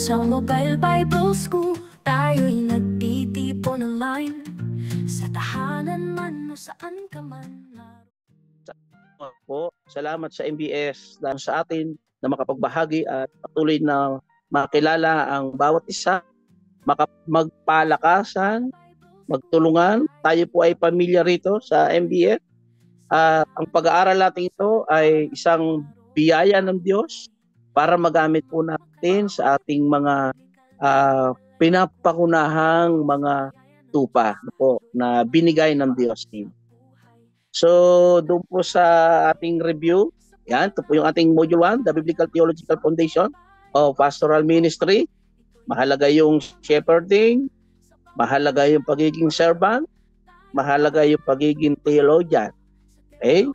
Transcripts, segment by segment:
Sa Mobile Bible School, tayo'y nagtitipon online. Sa tahanan man o saan ka man. Po, salamat sa MBS dahil sa atin na makapagbahagi at patuloy na makilala ang bawat isa, magpalakasan, magtulungan. Tayo po ay pamilya rito sa MBS. Ang pag-aaral natin ito ay isang biyaya ng Diyos para magamit po natin sa ating mga pinapakunahang mga tupa po na binigay ng Diyos. So, doon po sa ating review, yan, ito po yung ating Module 1, the Biblical Theological Foundation of Pastoral Ministry. Mahalaga yung shepherding, mahalaga yung pagiging servant, mahalaga yung pagiging theologian. Okay?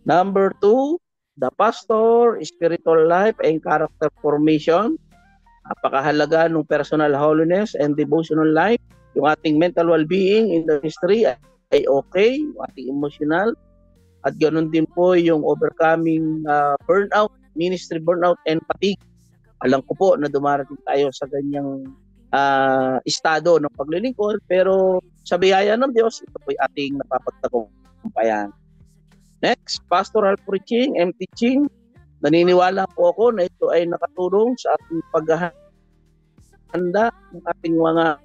Number 2, the pastor, spiritual life and character formation. Napakahalaga ng personal holiness and devotional life. Yung ating mental well-being in the ministry ay okay, yung ating emotional. At ganoon din po yung overcoming burnout, ministry burnout and fatigue. Alam ko po na dumarating tayo sa ganyang estado ng paglilingkod, pero sa biyaya ng Diyos, ito po yung ating napapagtagumpayan. Next, pastoral preaching and teaching. Naniniwala po ako na ito ay nakatulong sa ating paghahanda ng ating mga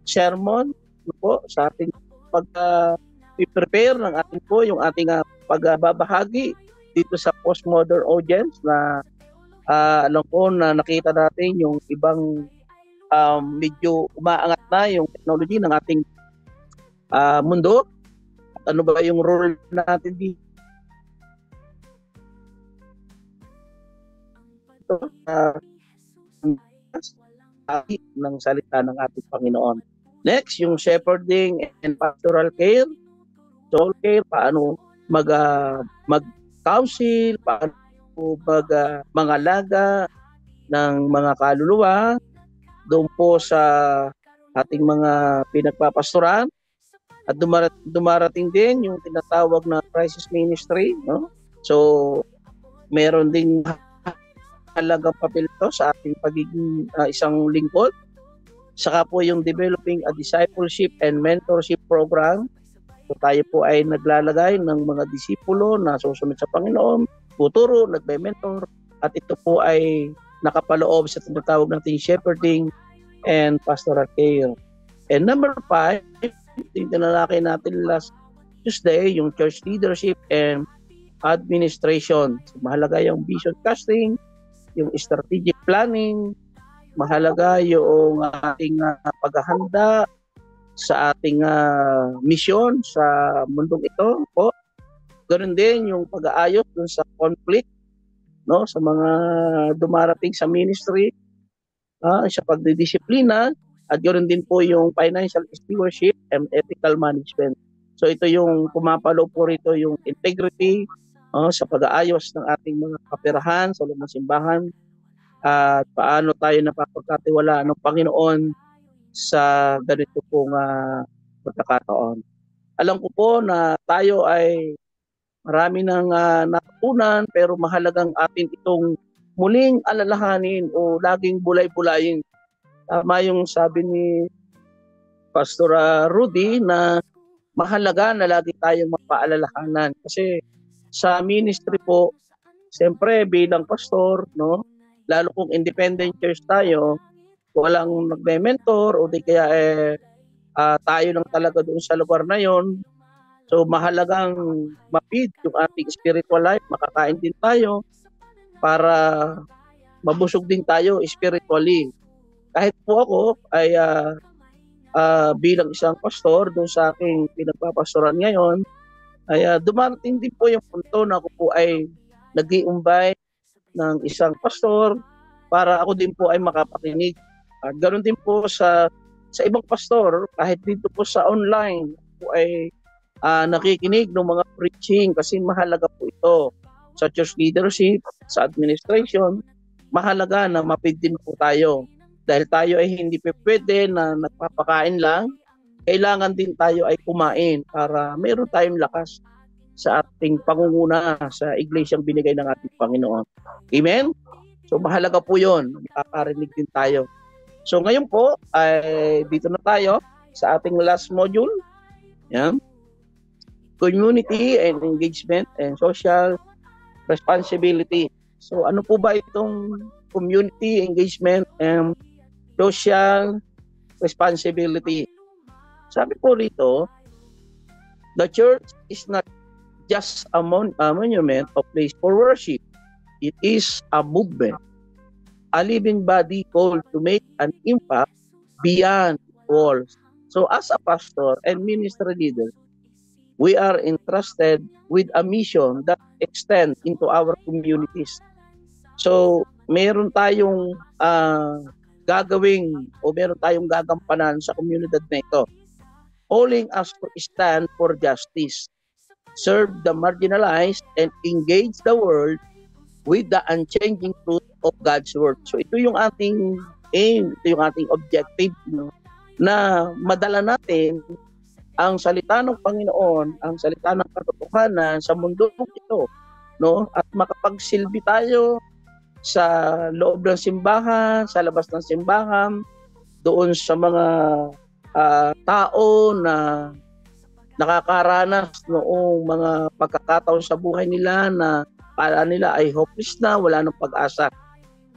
sermon po, sa ating pag-prepare ng ating po yung ating pagbabahagi dito sa postmodern audience na alam ko na nakita natin yung ibang medyo umaangat na yung technology ng ating mundo. Ano ba yung role natin dito ng salita ng ating Panginoon. Next, yung shepherding and pastoral care, soul care, paano mag-counsel, paano mangalaga ng mga kaluluwa doon po sa ating mga pinagpapastoran. At dumarating din yung tinatawag na crisis ministry, no? So, meron ding halagang papel ito sa ating pagiging isang lingkod. Saka po yung developing a discipleship and mentorship program. So, tayo po ay naglalagay ng mga disipulo na susunod sa Panginoon, tuturo, nagme-mentor, at ito po ay nakapaloob sa tinatawag nating shepherding and pastoral care. And number 5, yung tinalakay natin last Tuesday, yung church leadership and administration. So, mahalaga yung vision casting, yung strategic planning, mahalaga yung ating paghahanda sa ating misyon sa mundong ito po. Ganoon din yung pag-aayos dun sa conflict, no, sa mga dumarating sa ministry, sa pagdidisiplina. At ganoon din po yung financial stewardship and ethical management. So ito yung pumapalo po rito yung integrity sa pag-aayos ng ating mga kaperahan sa loob ng simbahan at paano tayo napapagkatiwalaan ng Panginoon sa ganito pong pagkakataon. Alam ko po na tayo ay marami nang natutunan, pero mahalagang atin itong muling alalahanin o laging bulay-bulayin. Tama yung sabi ni Pastor Rudy na mahalaga na lagi tayong mapaalalahanan. Kasi sa ministry po, siyempre bilang pastor, no, lalo kung independent church tayo, walang nagme-mentor o di kaya tayo lang talaga doon sa lugar na yon. So mahalagang mapid yung ating spiritual life, makakain din tayo para mabusog din tayo spiritually. Kahit po ako ay bilang isang pastor doon sa aking pinagpapastoran ngayon, ay dumarating din po yung punto na ako po ay nag-i-invite ng isang pastor para ako din po ay makapakinig. At ganoon din po sa ibang pastor, kahit dito po sa online po ay nakikinig ng mga preaching kasi mahalaga po ito. Sa church leadership, sa administration, mahalaga na mapid din po tayo. Dahil tayo ay hindi pwede na nagpapakain lang, kailangan din tayo ay kumain para mayroon tayong lakas sa ating pangunguna sa iglesyang binigay ng ating Panginoon. Amen? So mahalaga po yun, makakarinig din tayo. So ngayon po, ay dito na tayo sa ating last module. Yan. Community and engagement and social responsibility. So ano po ba itong community engagement and social responsibility? Sabi po rito, the church is not just a monument of place for worship. It is a movement, a living body called to make an impact beyond walls. So as a pastor and ministry leader, we are entrusted with a mission that extends into our communities. So meron tayong gagawing o meron tayong gagampanan sa komunidad na ito, calling us to stand for justice, serve the marginalized, and engage the world with the unchanging truth of God's Word. So ito yung ating aim, ito yung ating objective, no? Na madala natin ang salita ng Panginoon, ang salita ng katotohanan sa mundo ito, no? At makapagsilbi tayo sa loob ng simbahan, sa labas ng simbahan, doon sa mga tao na nakakaranas noong mga pagkakataon sa buhay nila na para nila ay hopeless na, wala nang pag-asa.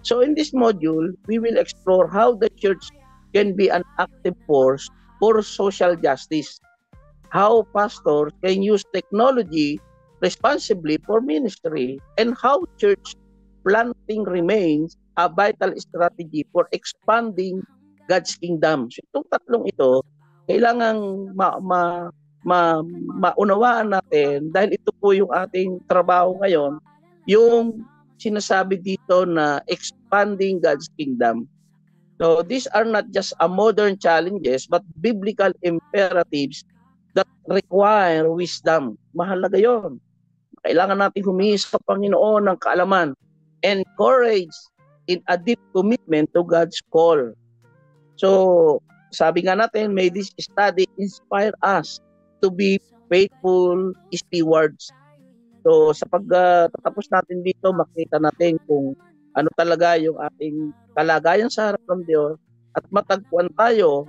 So in this module, we will explore how the church can be an active force for social justice, how pastors can use technology responsibly for ministry, and how church planting remains a vital strategy for expanding God's kingdom. So itong tatlong ito, kailangang maunawaan natin dahil ito po yung ating trabaho ngayon, yung sinasabi dito na expanding God's kingdom. So these are not just a modern challenges but biblical imperatives that require wisdom. Mahalaga yon. Kailangan natin humingi sa Panginoon ng kaalaman and courage in a deep commitment to God's call. So sabi nga natin, may this study inspire us to be faithful stewards. So sa pagtatapos natin dito, makita natin kung ano talaga yung ating kalagayan sa harap ng Diyos at matagpuan tayo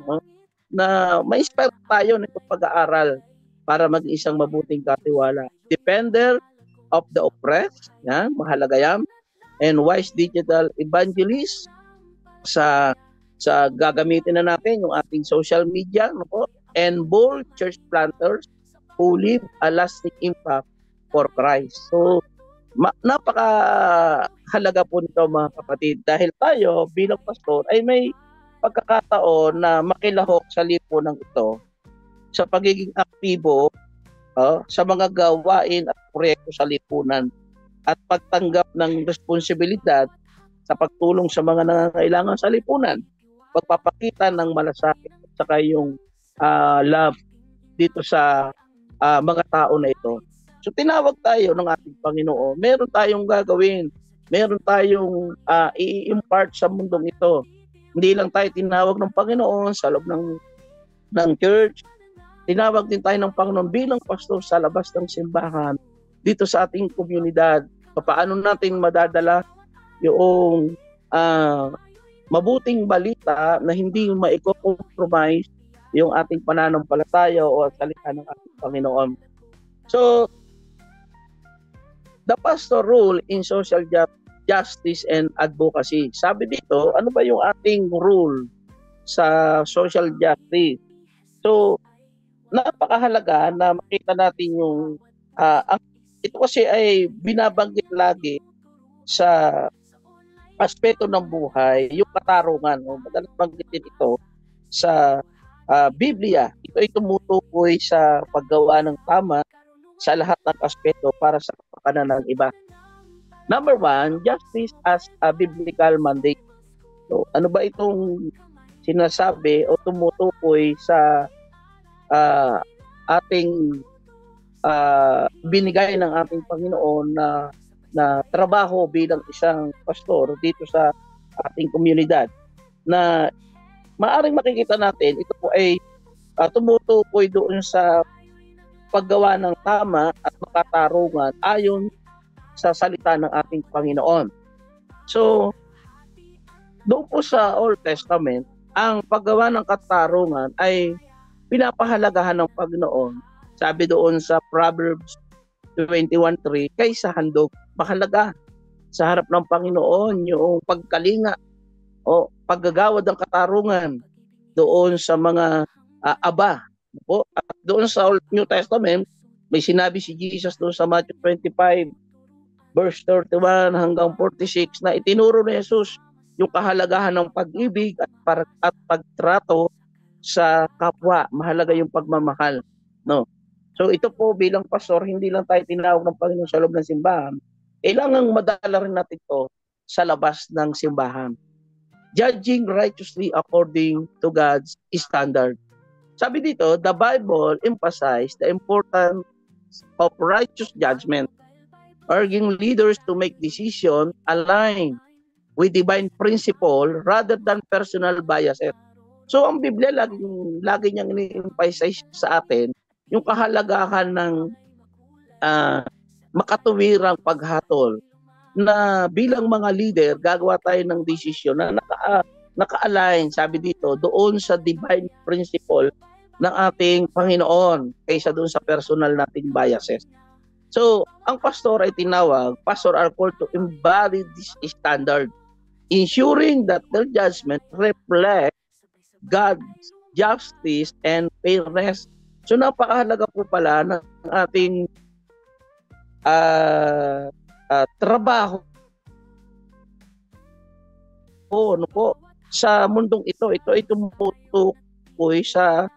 na ma-inspire tayo nitong pag-aaral para maging isang mabuting katiwala. Defender of the oppressed, yan, mahalaga yan, and wise digital evangelist. Sa gagamitin na natin yung ating social media, no po, and bold church planters who leave a lasting impact for Christ. So, napakahalaga po nito mga kapatid dahil tayo bilang pastor ay may pagkakataon na makilahok sa lipunan ito sa pagiging aktibo sa mga gawain at proyekto sa lipunan at pagtanggap ng responsibilidad sa pagtulong sa mga nangangailangan sa lipunan, pagpapakita ng malasakit at saka yung love dito sa mga tao na ito. So tinawag tayo ng ating Panginoon, meron tayong gagawin, meron tayong i-impart sa mundong ito. Hindi lang tayo tinawag ng Panginoon sa loob ng church, tinawag din tayo ng Panginoon bilang pastor sa labas ng simbahan, dito sa ating komunidad. Paano natin madadala yung mabuting balita na hindi ma-compromise yung ating pananampalataya o salita ng ating Panginoon. So, the pastor role in social justice and advocacy. Sabi dito, ano ba yung ating role sa social justice? So, napakahalaga na makita natin yung ito kasi ay binabanggit lagi sa aspeto ng buhay, yung katarungan. Madalas banggitin ito sa Biblia. Ito ay tumutukoy sa paggawa ng tama sa lahat ng aspeto para sa kapakanan ng iba. Number 1, justice as a biblical mandate. So, ano ba itong sinasabi o tumutukoy sa ating binigay ng ating Panginoon na trabaho bilang isang pastor dito sa ating komunidad, na maaring makikita natin ito po ay tumutukoy doon sa paggawa ng tama at makatarungan ayon sa salita ng ating Panginoon. So, doon po sa Old Testament, ang paggawa ng katarungan ay pinapahalagahan ng Panginoon. Sabi doon sa Proverbs 21:3, kaysa handog, mahalaga sa harap ng Panginoon yung pagkalinga o paggagawad ng katarungan doon sa mga aba. Po. At doon sa New Testament, may sinabi si Jesus doon sa Matthew 25, verse 31 hanggang 46 na itinuro ni Jesus yung kahalagahan ng pag-ibig at pagtrato sa kapwa. Mahalaga yung pagmamahal. No? So ito po bilang pastor, hindi lang tayo tinawag ng Panginoon sa loob ng simbahan. Kailangan madala rin natin ito sa labas ng simbahan. Judging righteously according to God's standard. Sabi dito, the Bible emphasizes the importance of righteous judgment, urging leaders to make decisions aligned with divine principle rather than personal biases. So ang Biblia lagi niyang ini-emphasize sa atin yung kahalagahan ng makatuwirang paghatol na bilang mga leader gagawa tayo ng desisyon na naka-align, sabi dito, doon sa divine principle ng ating Panginoon kaysa doon sa personal nating biases. So, ang pastor ay tinawag, pastor are called to embody this standard, ensuring that their judgment reflects God's justice and fairness. So, napakahalaga po pala ng ating trabaho ano po, sa mundong ito. Ito ay tumutukoy sa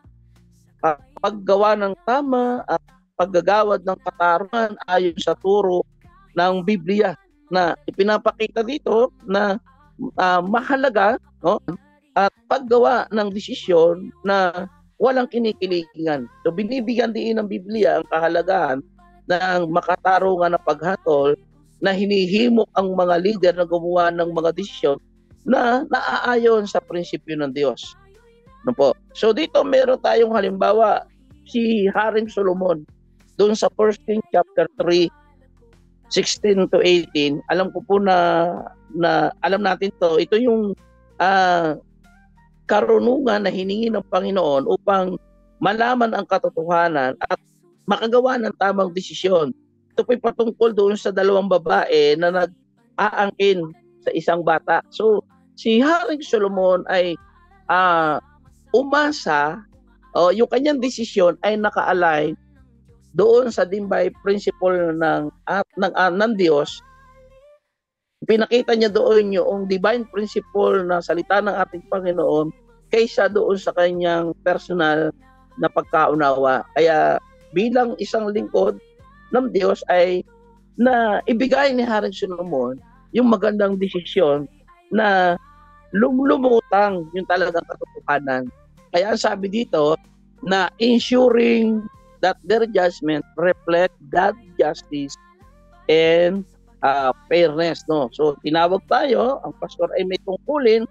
paggawa ng tama at paggagawad ng katarungan ayon sa turo ng Biblia na ipinapakita dito na mahalaga, no? At paggawa ng desisyon na walang kinikilingan. So binibigyan din ng Biblia ang kahalagahan ng makatarungan na paghatol na hinihimok ang mga leader na gumawa ng mga desisyon na naaayon sa prinsipyo ng Diyos. No po. So dito meron tayong halimbawa si Haring Solomon doon sa 1 Kings chapter 3 16 to 18. Alam ko po na alam natin to. Ito yung karunungan na hiningi ng Panginoon upang malaman ang katotohanan at makagawa ng tamang desisyon. Ito po'y patungkol doon sa dalawang babae na nag-aangkin sa isang bata. So si Haring Solomon ay umasa, yung kanyang desisyon ay naka-align doon sa divine principle ng Diyos. Pinakita niya doon yung divine principle na salita ng ating Panginoon kaysa doon sa kanyang personal na pagkaunawa. Kaya bilang isang lingkod ng Diyos ay na ibigay ni Haring Solomon yung magandang desisyon na lumutang yung talagang katotohanan. Kaya sabi dito na ensuring that their judgment reflect God's justice and fairness. No? So tinawag tayo, ang pastor ay may tungkulin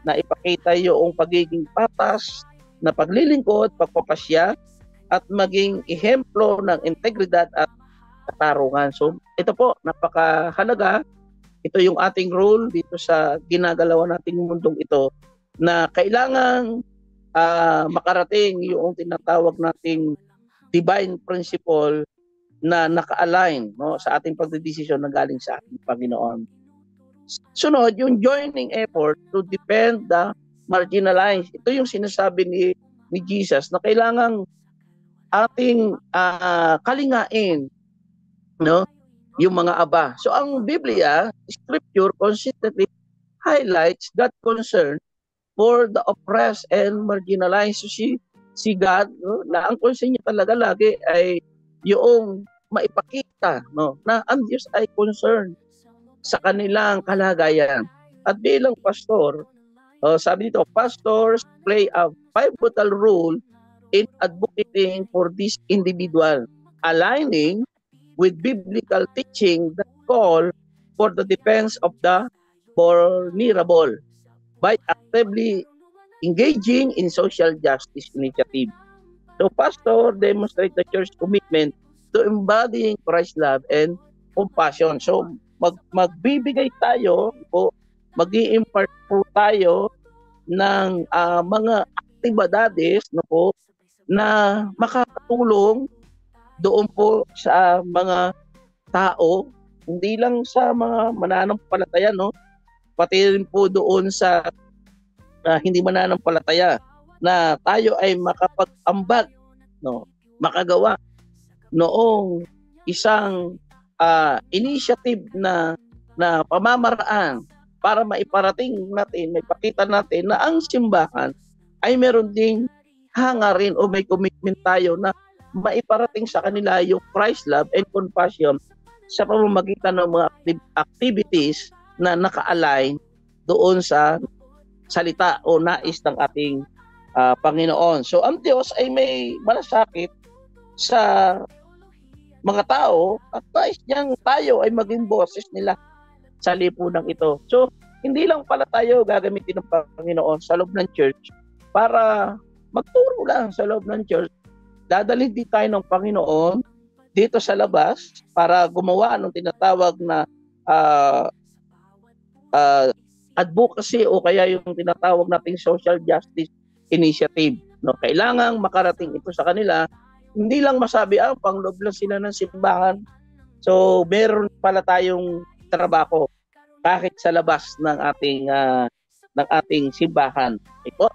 na ipakita yung pagiging patas na paglilingkod, pagpapasya at maging ehemplo ng integridad at katarungan. So ito po, napakahalaga. Ito yung ating role dito sa ginagalawan nating mundong ito na kailangang makarating yung tinatawag nating divine principle na naka-align, no, sa ating pagdedesisyon na galing sa ating Panginoon. Sunod, yung joining effort to defend the marginalized. Ito yung sinasabi ni Jesus na kailangang ating kalingain, no, yung mga aba. So ang Biblia, Scripture consistently highlights that concern for the oppressed and marginalized. So si God, no, na ang concern niya talaga lagi ay yung maipakita, no, na ang Diyos ay concerned sa kanilang kalagayan. At bilang pastor, sabi dito, pastors play a pivotal role in advocating for this individual, aligning with biblical teaching that call for the defense of the vulnerable by actively engaging in social justice initiative. So pastor demonstrate the church commitment to embodying Christ's love and compassion. So magbibigay tayo o mag-i-impart po tayo ng mga aktibidades no po na makakatulong doon po sa mga tao, hindi lang sa mga mananampalataya, no? Pati rin po doon sa hindi mananampalataya na tayo ay makapag-ambag, no? Makagawa noong isang initiative na pamamaraan para maiparating natin, maipakita natin na ang simbahan ay meron ding hangarin o may commitment tayo na maiparating sa kanila yung Christ love and compassion sa pamamagitan ng mga activities na naka-align doon sa salita o nais ng ating Panginoon. So ang Diyos ay may malasakit sa mga tao at nais niyang tayo ay maging boses nila sa lipunan ito. So hindi lang pala tayo gagamitin ng Panginoon sa loob ng church para magturo lang sa loob ng church. Dadalhin din tayo ng Panginoon dito sa labas para gumawa ng tinatawag na advocacy o kaya yung tinatawag nating social justice initiative. No, kailangang makarating ito sa kanila. Hindi lang masabi, pangloob lang sila ng simbahan. So, meron pala tayong trabaho kahit sa labas ng ating simbahan. Ito,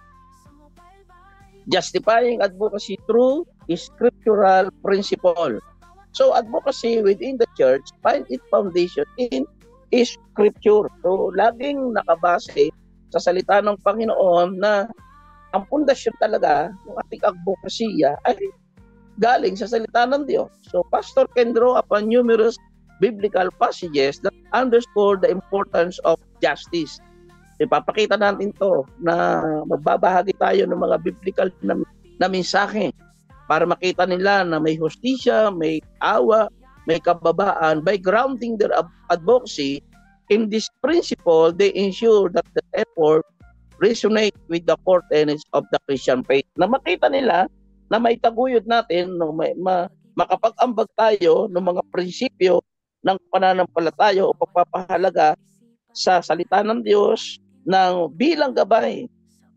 justifying advocacy through scriptural principle. So, advocacy within the church find its foundation in scripture. So, laging nakabase sa salita ng Panginoon na ang pundasyon talaga ng ating advokasya ay galing sa salita ng Diyos. So, Pastor can draw upon numerous biblical passages that underscore the importance of justice. Ipapakita natin to na magbabahagi tayo ng mga biblical na mensahe para makita nila na may hustisya, may awa, may kababaan. By grounding their advocacy in this principle, they ensure that the effort resonate with the core tenets of the Christian faith. Na makita nila na may taguyod natin, no, makapag-ambag tayo ng mga prinsipyo ng pananampalataya o pagpapahalaga sa salita ng Diyos ng bilang gabay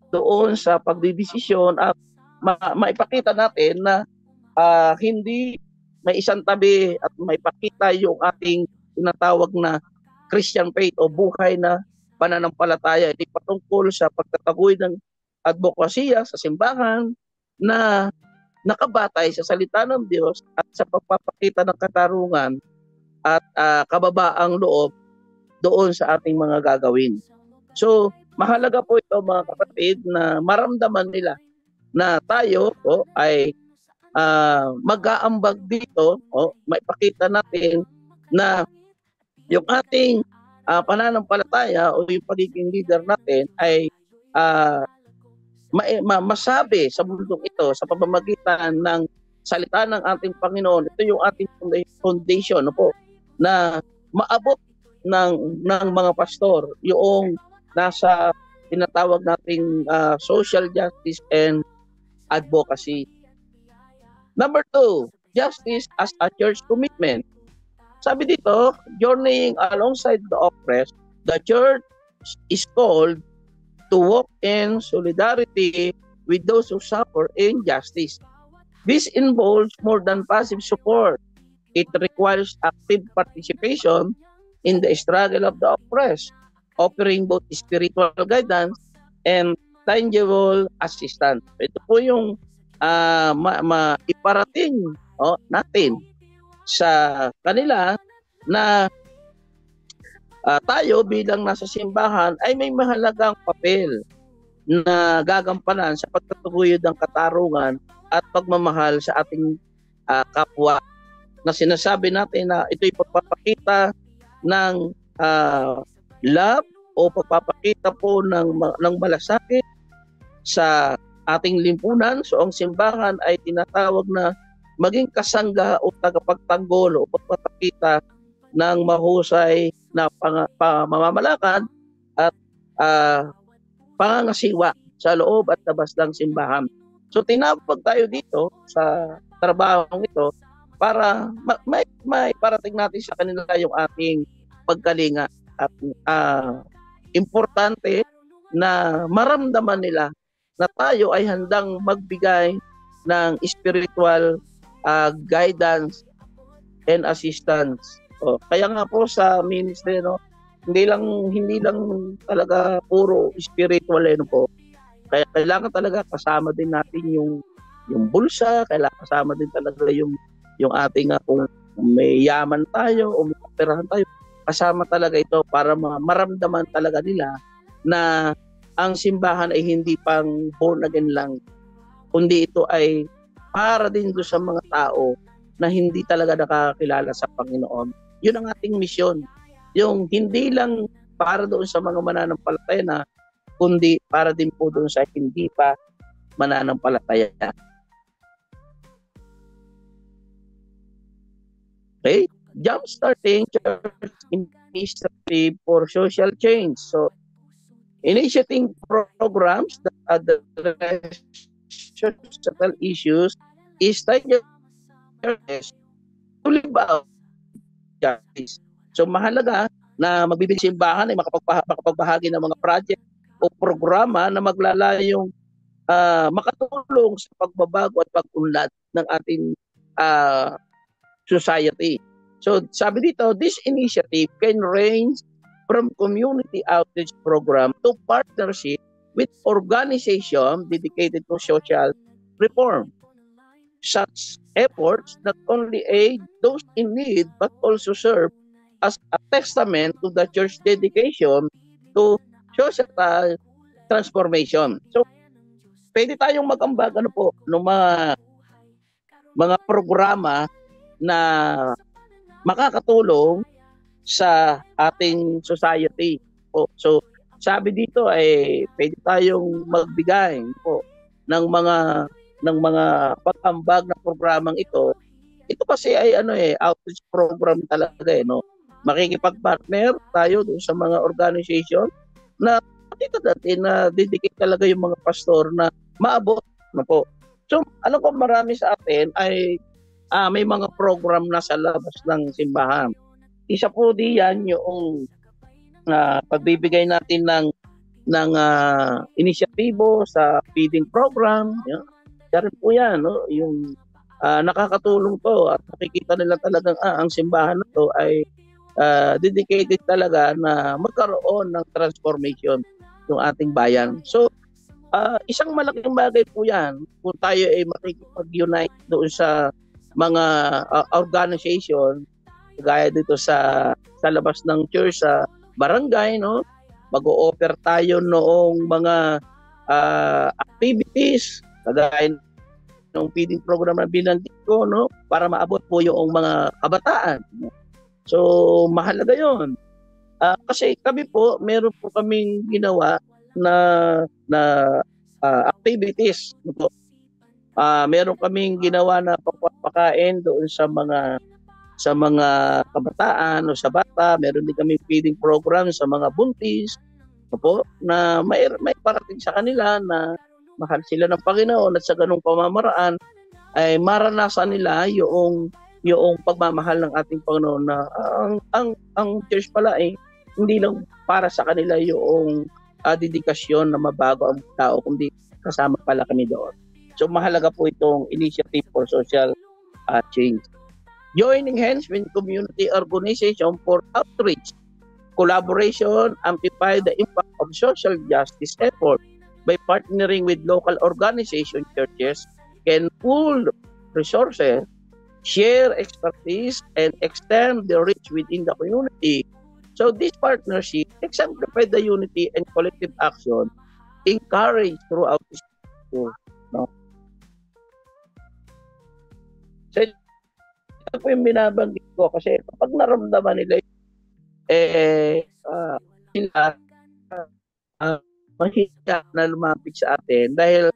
doon sa pagdidesisyon at maipakita natin na hindi may isang tabi at maipakita yung ating tinatawag na Christian faith o buhay na pananampalataya. Ito patungkol sa pagtataguyod ng advokasya sa simbahan na nakabatay sa salita ng Diyos at sa pagpapakita ng katarungan at kababaang loob doon sa ating mga gagawin. So, mahalaga po ito mga kapatid na maramdaman nila na tayo ay mag-aambag dito, maipakita natin na yung ating pananampalataya o yung pagiging leader natin ay masabi sa mundong ito sa pamamagitan ng salita ng ating Panginoon. Ito yung ating foundation po na maabot ng mga pastor yung nasa tinatawag nating social justice and advocacy. Number 2, justice as a church commitment. Sabi dito, journeying alongside the oppressed, the church is called to walk in solidarity with those who suffer injustice. This involves more than passive support. It requires active participation in the struggle of the oppressed, offering both spiritual guidance and tangible assistance. Ito po yung maiparating natin sa kanila na tayo bilang nasa simbahan ay may mahalagang papel na gagampanan sa pagtataguyod ng katarungan at pagmamahal sa ating kapwa. Na sinasabi natin na ito'y pagpapakita ng love o pagpapakita po ng malasakit sa ating limpunan. So ang simbahan ay tinatawag na maging kasangga o tagapagtanggol o pagpapakita ng mahusay na pamamalakad at pangangasiwa sa loob at labas ng simbahan. So tinawag tayo dito sa trabahong ito para may parating natin sa kanila yung ating pagkalinga. At importante na maramdaman nila na tayo ay handang magbigay ng spiritual guidance and assistance. Kaya nga po sa ministry, no, hindi lang talaga puro spiritual po. Kaya kailangan talaga kasama din natin yung bulsa, kailangan kasama din talaga yung ating kung may yaman tayo o may kaperahan tayo, kasama talaga ito para maramdaman talaga nila na ang simbahan ay hindi pang born again lang, kundi ito ay para din doon sa mga tao na hindi talaga nakakilala sa Panginoon. Yun ang ating misyon. Yung hindi lang para doon sa mga mananampalataya na, kundi para din po doon sa hindi pa mananampalataya. Okay? Jump-starting church initiative for social change. So, initiating programs that address social issues is tied churches to live out justice. So, mahalaga na magbibigay simbahan ay makapagbahagi ng mga project o programa na maglalayong makatulong sa pagbabago at pag-unlad ng ating society. So sabi dito, this initiative can range from community outreach program to partnership with organizations dedicated to social reform. Such efforts not only aid those in need but also serve as a testament to the church dedication to social transformation. So pwede tayong mag-ambag ng mga programa na makakatulong sa ating society po. So sabi dito ay pwede tayong magbigay po ng mga pag-ambag na programang ito. Ito kasi ay outreach program talaga no. Makikipag-partner tayo doon sa mga organization na dito dati na dedicate talaga yung mga pastor na maabot na po. So alam ko marami sa atin ay may mga program na sa labas ng simbahan. Isa po diyan yung pagbibigay natin ng inisyatibo sa feeding program. Yan po yan, no? Yung nakakatulong to at nakikita nila talagang ang simbahan na to ay dedicated talaga na magkaroon ng transformation yung ating bayan. So isang malaking bagay po yan kung tayo ay makikipag-unite doon sa mga organization gaya dito sa labas ng church, sa barangay, no? Mag-o-offer tayo noong mga activities kagaya ng feeding program na binanggit ko, no? Para maabot po yung mga kabataan. So mahalaga yon. Kasi kami po, meron po kaming ginawa na activities, no? Meron kaming ginawa na pagpapakain doon sa mga kabataan o sa bata. Meron din kaming feeding program sa mga buntis, po, na may parating sa kanila na mahal sila ng Panginoon at sa ganung pamamaraan ay maranasan nila yung pagmamahal ng ating Panginoon na ang church pala ay hindi lang para sa kanila yung dedikasyon na mabago ang tao, kundi kasama pala kami doon. So mahalaga po itong initiative for social change. Joining hands with community organization for outreach, collaboration, amplify the impact of social justice effort by partnering with local organization churches can pool resources, share expertise, and extend the reach within the community. So this partnership exemplify the unity and collective action encouraged throughout this school. No? So ito po yung binabanggit ko kasi kapag naramdaman nila sila mahirap na lumapit sa atin dahil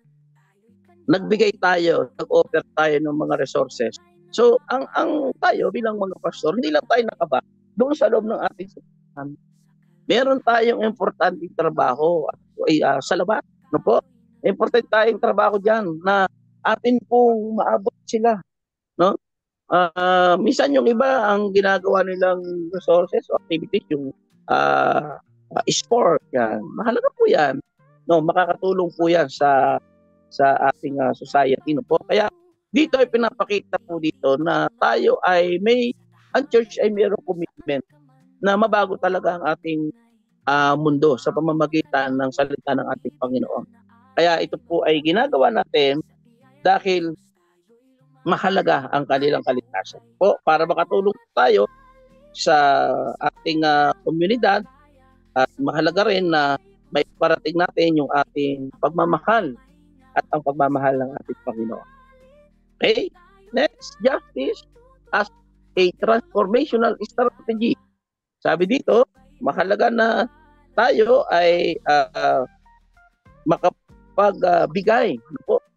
nagbigay tayo, nag-offer tayo ng mga resources. So ang tayo bilang mga pastor, hindi lang tayo nakaba doon sa loob ng ating simbahan. Meron tayong importanteng trabaho sa labas, no po? Importante tayong trabaho diyan na atin pong maabot sila, no? Minsan yung iba ang ginagawa nilang resources o activities yung sport yan. Mahalaga po yan. No, makakatulong po yan sa ating society, no po. Kaya dito ay pinapakita po dito na tayo ay ang church ay mayroong commitment na mabago talaga ang ating mundo sa pamamagitan ng salita ng ating Panginoon. Kaya ito po ay ginagawa natin dahil mahalaga ang kanilang kaligtasan po para makatulong tayo sa ating komunidad at mahalaga rin na may parating natin yung ating pagmamahal at ang pagmamahal ng ating Panginoon. Okay? Next, justice as a transformational strategy. Sabi dito, mahalaga na tayo ay makapagbigay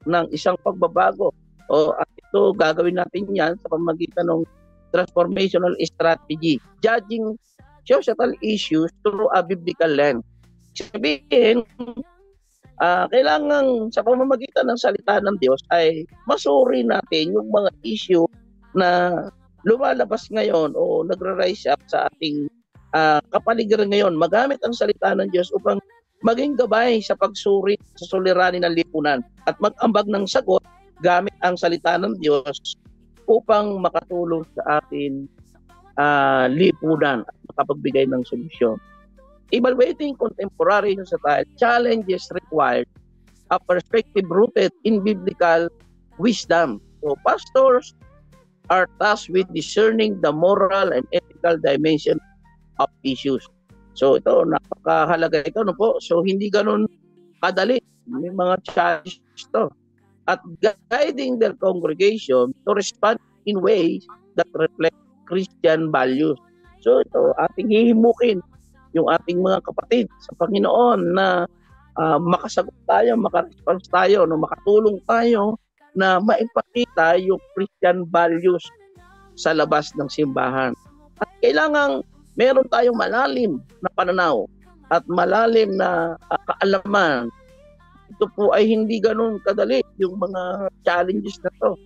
ng isang pagbabago. At ito, gagawin natin yan sa pamamagitan ng transformational strategy, judging societal issues through a biblical lens. Sabihin, kailangan sa pamamagitan ng salita ng Diyos ay masuri natin yung mga issue na lumalabas ngayon o nagre-rise up sa ating kapaligiran ngayon. Magamit ang salita ng Diyos upang maging gabay sa pagsuri sa suliranin ng lipunan at mag-ambag ng sagot gamit ang salita ng Diyos upang makatulong sa atin lipunan at makapagbigay ng solusyon. Evaluating contemporary societal challenges required a perspective rooted in biblical wisdom. So pastors are tasked with discerning the moral and ethical dimension of issues. So ito, napakahalaga ito, no po? So hindi ganun kadali. May mga challenges to. At guiding their congregation to respond in ways that reflect Christian values. So ito, ating hihimukin yung ating mga kapatid sa Panginoon na makasagot tayo, makaresponse tayo, no, makatulong tayo na maipakita yung Christian values sa labas ng simbahan. At kailangang meron tayong malalim na pananaw at malalim na kaalaman. Ito po ay hindi ganun kadali yung mga challenges na to.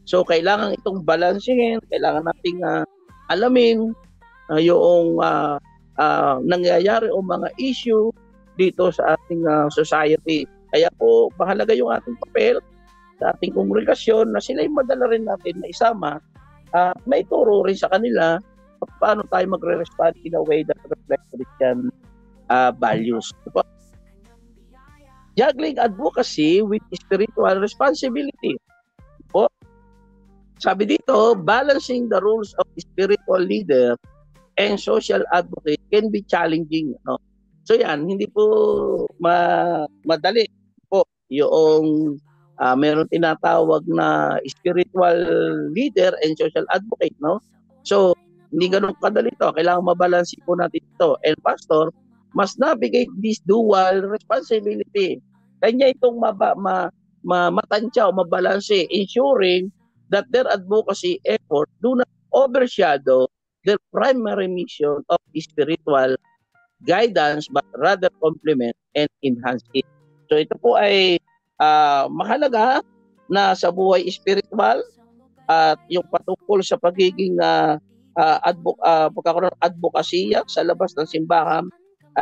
So kailangan itong balansehin, kailangan nating alamin yung nangyayari o mga issue dito sa ating society. Kaya po mahalaga yung ating papel sa ating kongregasyon na sila'y madala rin natin na isama at maituro rin sa kanila paano tayo magre-respond in a way that reflects Christian values. Juggling advocacy with spiritual responsibility. Po, sabi dito, balancing the roles of spiritual leader and social advocate can be challenging. No? So yan, hindi po madali po yung meron tinatawag na spiritual leader and social advocate. No? So, hindi ganun kadali ito. Kailangan mabalansin po natin ito. And pastor must navigate this dual responsibility. Kanya itong matansya o mabalanse, ensuring that their advocacy effort do not overshadow their primary mission of spiritual guidance but rather complement and enhance it. So ito po ay mahalaga na sa buhay spiritual at yung patungkol sa pagiging advokasya sa labas ng simbahan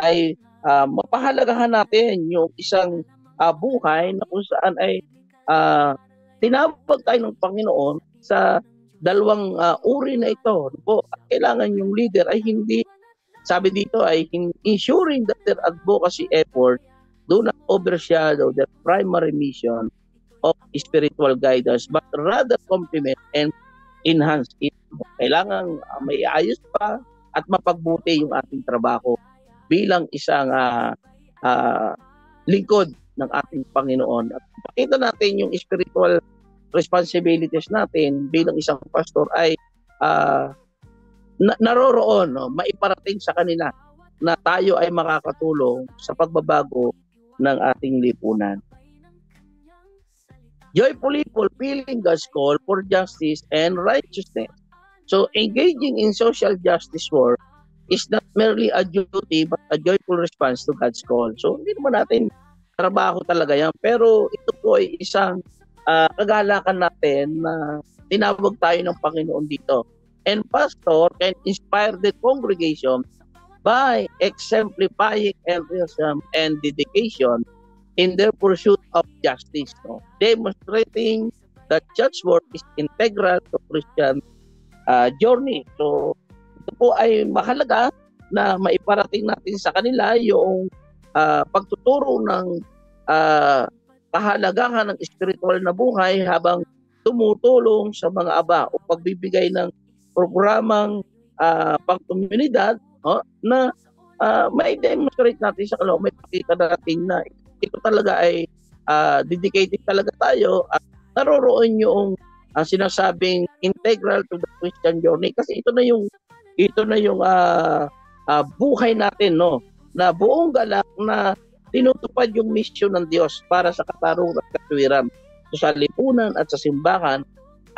ay mapahalagahan natin yung isang buhay na kung saan ay tinawag tayo ng Panginoon sa dalawang uri na ito. Po, kailangan yung leader ay hindi, sabi dito ay ensuring that their advocacy effort do not overshadow their primary mission of spiritual guidance but rather complement and enhance it. Kailangan may ayos pa at mapagbuti yung ating trabaho bilang isang lingkod ng ating Panginoon. At pakita natin yung spiritual responsibilities natin bilang isang pastor ay naroroon, no? Maiparating sa kanila na tayo ay makakatulong sa pagbabago ng ating lipunan. Joyfully fulfilling God's call for justice and righteousness. So engaging in social justice work is not merely a duty but a joyful response to God's call. So hindi naman natin trabaho talaga yan, pero ito po ay isang kagalakan natin na tinawag tayo ng Panginoon dito. And pastor can inspire the congregation by exemplifying heroism and dedication in their pursuit of justice, no? Demonstrating that church work is integral to Christian journey. So, ito po ay mahalaga na maiparating natin sa kanila yung pagtuturo ng kahalagahan ng spiritual na buhay habang tumutulong sa mga aba o pagbibigay ng programang pang-komunidad, no, na may demonstrate natin sa kanila, may pakita natin na ito talaga ay dedicated talaga tayo at naroroon yung sinasabing integral to the Christian journey, kasi ito na yung buhay natin, no, na buong galak na tinutupad yung misyon ng Diyos para sa katarungan at katuwiran. So, sa lipunan at sa simbahan,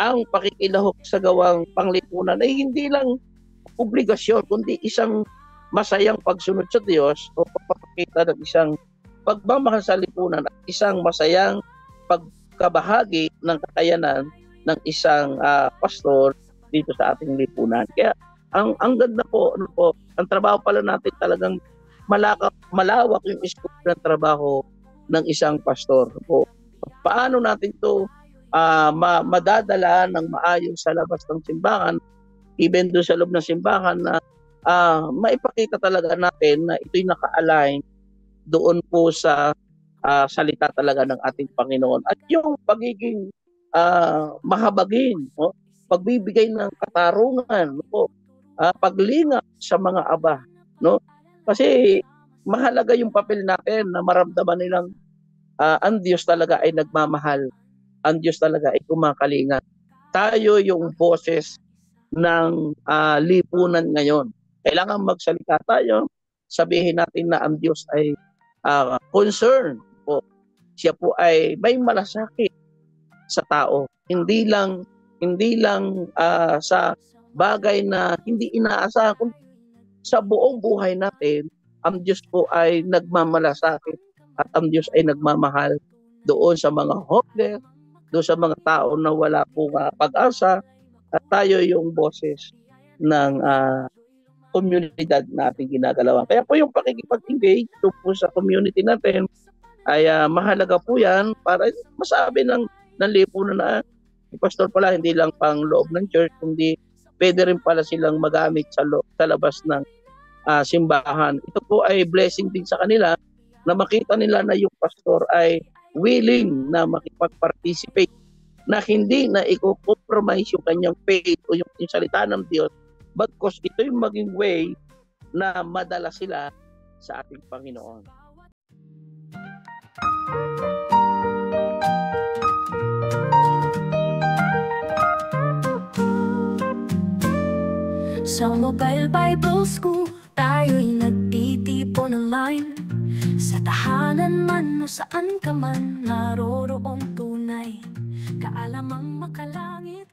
ang pakikilahok sa gawang panglipunan ay hindi lang obligasyon, kundi isang masayang pagsunod sa Diyos o pagpapakita ng isang pagmamahal sa lipunan at isang masayang pagkabahagi ng kakayanan ng isang pastor dito sa ating lipunan. Kaya ang ganda po, ang trabaho pala natin talagang malawak yung scope ng trabaho ng isang pastor po. Paano natin to madadala ng maayos sa labas ng simbahan, even doon sa loob ng simbahan, na maipakita talaga natin na ito'y naka-align doon po sa salita talaga ng ating Panginoon. At yung pagiging mahabagin, no? Pagbibigay ng katarungan, no? Paglingap sa mga aba, no? Kasi mahalaga yung papel natin na maramdaman nilang ang Diyos talaga ay nagmamahal. Ang Diyos talaga ay kumakalinga. Tayo yung boses ng lipunan ngayon. Kailangan magsalita tayo, sabihin natin na ang Diyos ay concerned po. Siya po ay may malasakit sa tao. Hindi lang sa bagay na hindi inaasahan, kundi sa buong buhay natin, ang Diyos po ay nagmamalasakit at ang Diyos ay nagmamahal doon sa mga hopeless, doon sa mga tao na wala pong pag-asa, at tayo yung boses ng komunidad na ating ginagalawan. Kaya po yung pakikipag-engage po sa community natin ay mahalaga po yan para masabi ng lipunan na pastor pala hindi lang pang loob ng church, kundi pwede rin pala silang magamit sa labas ng simbahan. Ito po ay blessing din sa kanila na makita nila na yung pastor ay willing na makipag-participate, na hindi na i-compromise yung kanyang faith o yung salita ng Diyos, but cause ito yung maging way na madala sila sa ating Panginoon. Sa Mobile Bible School, tayo'y nagtitipon online. Sa tahanan man o saan ka man, naroroong tunay kaalamang makalangit.